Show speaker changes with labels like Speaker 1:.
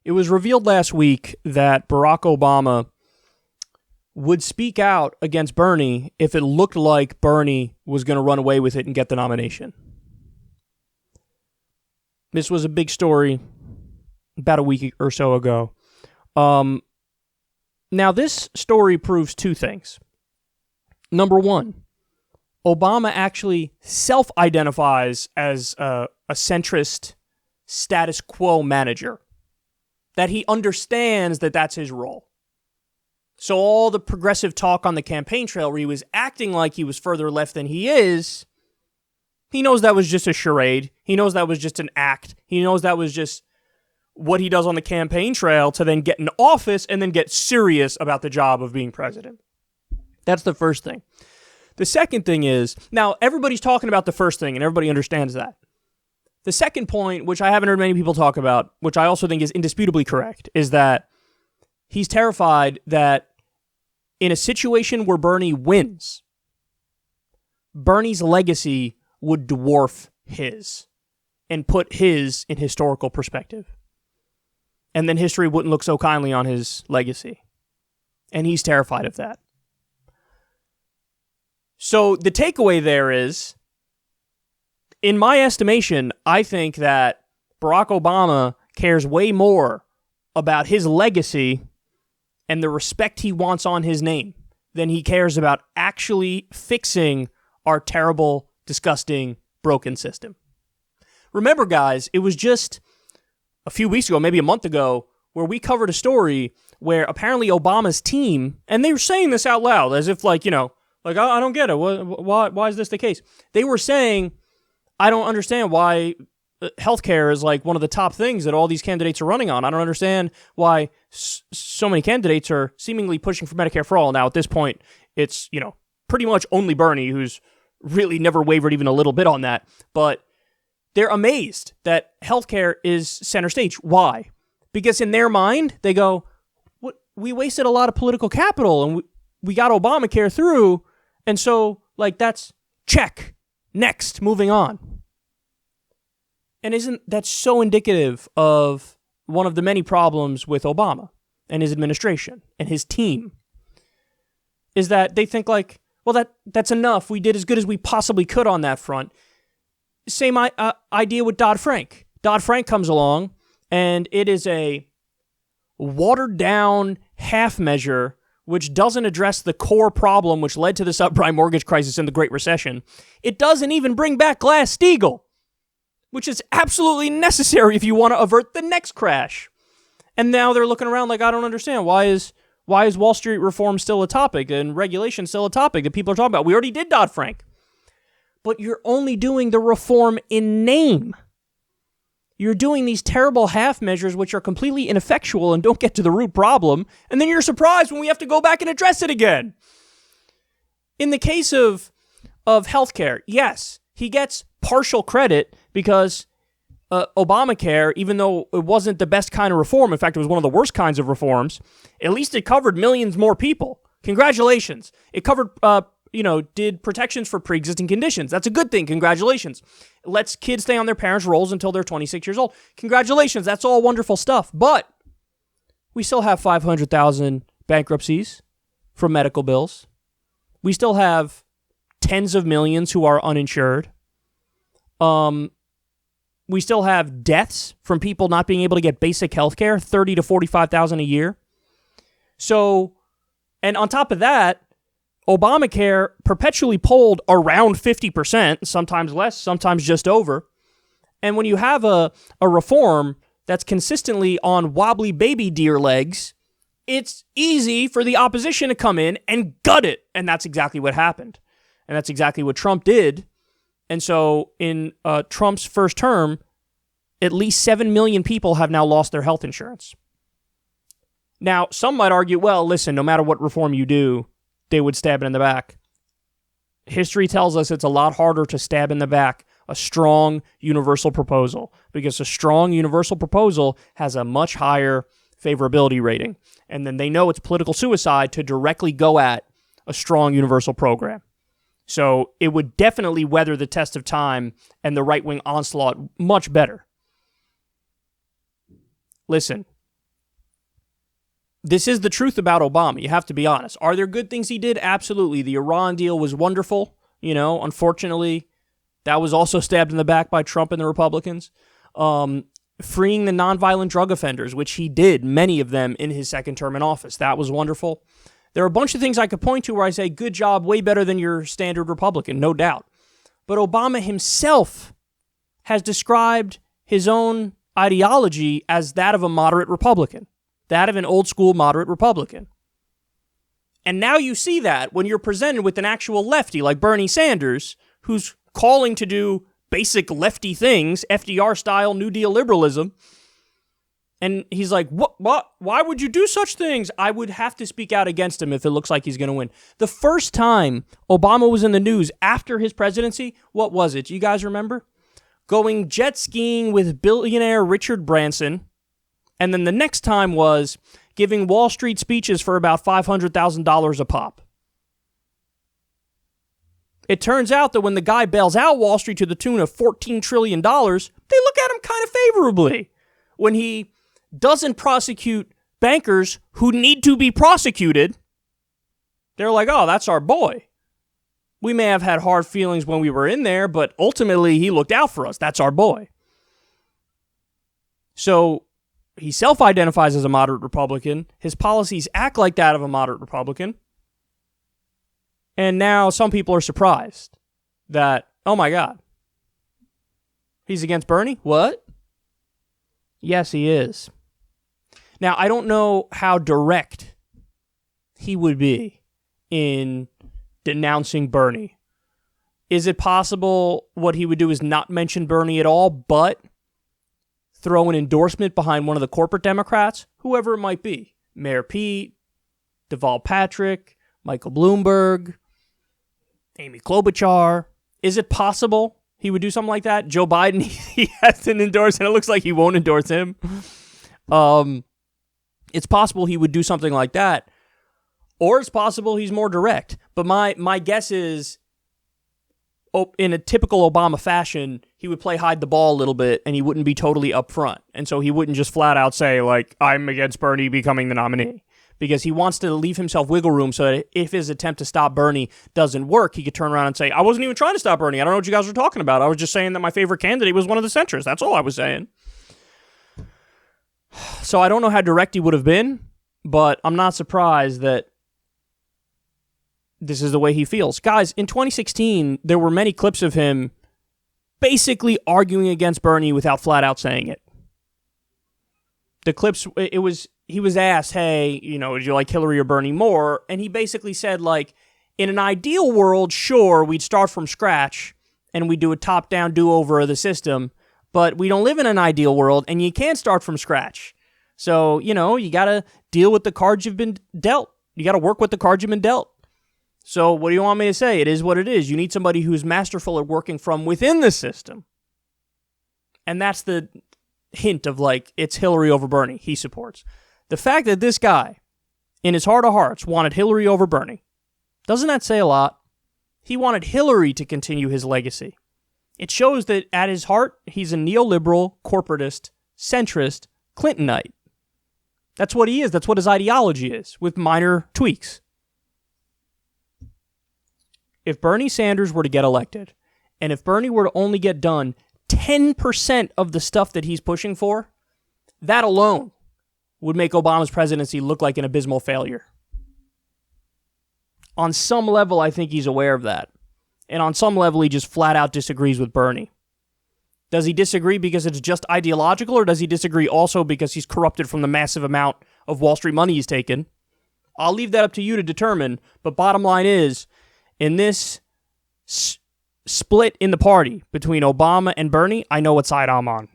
Speaker 1: It was revealed last week that Barack Obama would speak out against Bernie if it looked like Bernie was going to run away with it and get the nomination. This was a big story about a week or so ago. Now, this story proves two things. Number one, Obama actually self-identifies as a centrist status quo manager, that he understands that that's his role. So all the progressive talk on the campaign trail where he was acting like he was further left than he is, he knows that was just a charade. He knows that was just an act. He knows that was just what he does on the campaign trail to then get in office and then get serious about the job of being president. That's the first thing. The second thing is, now everybody's talking about the first thing and everybody understands that. The second point, which I haven't heard many people talk about, which I also think is indisputably correct, is that he's terrified that in a situation where Bernie wins, Bernie's legacy would dwarf his and put his in historical perspective. And then history wouldn't look so kindly on his legacy. And he's terrified of that. So the takeaway there is, in my estimation, I think that Barack Obama cares way more about his legacy and the respect he wants on his name than he cares about actually fixing our terrible, disgusting, broken system. Remember, guys, it was just a few weeks ago, maybe a month ago, where we covered a story where apparently Obama's team, and they were saying this out loud as if like, I don't get it. Why is this the case? They were saying, I don't understand why healthcare is like one of the top things that all these candidates are running on. I don't understand why so many candidates are seemingly pushing for Medicare for all. Now, at this point, it's, pretty much only Bernie who's really never wavered even a little bit on that. But they're amazed that healthcare is center stage. Why? Because in their mind, they go, we wasted a lot of political capital and we got Obamacare through. And so, that's check. Next, moving on. And isn't that so indicative of one of the many problems with Obama and his administration and his team? Is that they think that's enough. We did as good as we possibly could on that front. Same idea with Dodd-Frank. Dodd-Frank comes along, and it is a watered-down half measure which doesn't address the core problem which led to the subprime mortgage crisis and the Great Recession. It doesn't even bring back Glass-Steagall, which is absolutely necessary if you want to avert the next crash. And now they're looking around like, I don't understand. Why is Wall Street reform still a topic and regulation still a topic that people are talking about? We already did Dodd-Frank. But you're only doing the reform in name. You're doing these terrible half measures which are completely ineffectual and don't get to the root problem, and then you're surprised when we have to go back and address it again. In the case of healthcare, yes, he gets partial credit because Obamacare, even though it wasn't the best kind of reform, in fact, it was one of the worst kinds of reforms, at least it covered millions more people. Congratulations. It covered did protections for pre-existing conditions. That's a good thing. Congratulations. It lets kids stay on their parents' rolls until they're 26 years old. Congratulations. That's all wonderful stuff. But we still have 500,000 bankruptcies from medical bills. We still have tens of millions who are uninsured. We still have deaths from people not being able to get basic health care, 30 to 45,000 a year. So, and on top of that, Obamacare perpetually polled around 50%, sometimes less, sometimes just over. And when you have a reform that's consistently on wobbly baby deer legs, it's easy for the opposition to come in and gut it. And that's exactly what happened. And that's exactly what Trump did. And so in Trump's first term, at least 7 million people have now lost their health insurance. Now, some might argue, well, listen, no matter what reform you do, they would stab it in the back. History tells us it's a lot harder to stab in the back a strong universal proposal because a strong universal proposal has a much higher favorability rating. And then they know it's political suicide to directly go at a strong universal program. So it would definitely weather the test of time and the right-wing onslaught much better. Listen, this is the truth about Obama. You have to be honest. Are there good things he did? Absolutely. The Iran deal was wonderful. Unfortunately, that was also stabbed in the back by Trump and the Republicans. Freeing the nonviolent drug offenders, which he did, many of them in his second term in office. That was wonderful. There are a bunch of things I could point to where I say, good job, way better than your standard Republican, no doubt. But Obama himself has described his own ideology as that of a moderate Republican, that of an old school moderate Republican. And now you see that when you're presented with an actual lefty like Bernie Sanders, who's calling to do basic lefty things, FDR-style New Deal liberalism, and he's like, what? Why would you do such things? I would have to speak out against him if it looks like he's going to win. The first time Obama was in the news after his presidency, what was it? Do you guys remember? Going jet skiing with billionaire Richard Branson, and then the next time was giving Wall Street speeches for about $500,000 a pop. It turns out that when the guy bails out Wall Street to the tune of $14 trillion, they look at him kind of favorably. When he doesn't prosecute bankers who need to be prosecuted, they're like, oh, that's our boy. We may have had hard feelings when we were in there, but ultimately he looked out for us. That's our boy. So he self-identifies as a moderate Republican. His policies act like that of a moderate Republican. And now some people are surprised that, oh my God, he's against Bernie? What? Yes, he is. Now, I don't know how direct he would be in denouncing Bernie. Is it possible what he would do is not mention Bernie at all, but throw an endorsement behind one of the corporate Democrats, whoever it might be? Mayor Pete, Deval Patrick, Michael Bloomberg, Amy Klobuchar. Is it possible he would do something like that? Joe Biden, he hasn't endorsed, and it looks like he won't endorse him. It's possible he would do something like that, or it's possible he's more direct. But my guess is, in a typical Obama fashion, he would play hide the ball a little bit, and he wouldn't be totally upfront. And so he wouldn't just flat out say, like, I'm against Bernie becoming the nominee. Because he wants to leave himself wiggle room so that if his attempt to stop Bernie doesn't work, he could turn around and say, I wasn't even trying to stop Bernie. I don't know what you guys were talking about. I was just saying that my favorite candidate was one of the centrists. That's all I was saying. So I don't know how direct he would have been, but I'm not surprised that this is the way he feels. Guys, in 2016, there were many clips of him basically arguing against Bernie without flat out saying it. The clips, he was asked, hey, would you like Hillary or Bernie more? And he basically said, like, in an ideal world, sure, we'd start from scratch and we'd do a top-down do-over of the system, but we don't live in an ideal world and you can't start from scratch. So, you got to deal with the cards you've been dealt. You got to work with the cards you've been dealt. So what do you want me to say? It is what it is. You need somebody who's masterful at working from within the system. And that's the hint of, like, it's Hillary over Bernie he supports. The fact that this guy, in his heart of hearts, wanted Hillary over Bernie, doesn't that say a lot? He wanted Hillary to continue his legacy. It shows that at his heart, he's a neoliberal, corporatist, centrist, Clintonite. That's what he is. That's what his ideology is, with minor tweaks. If Bernie Sanders were to get elected, and if Bernie were to only get done 10% of the stuff that he's pushing for, that alone would make Obama's presidency look like an abysmal failure. On some level, I think he's aware of that. And on some level, he just flat out disagrees with Bernie. Does he disagree because it's just ideological, or does he disagree also because he's corrupted from the massive amount of Wall Street money he's taken? I'll leave that up to you to determine, but bottom line is, in this split in the party between Obama and Bernie, I know what side I'm on.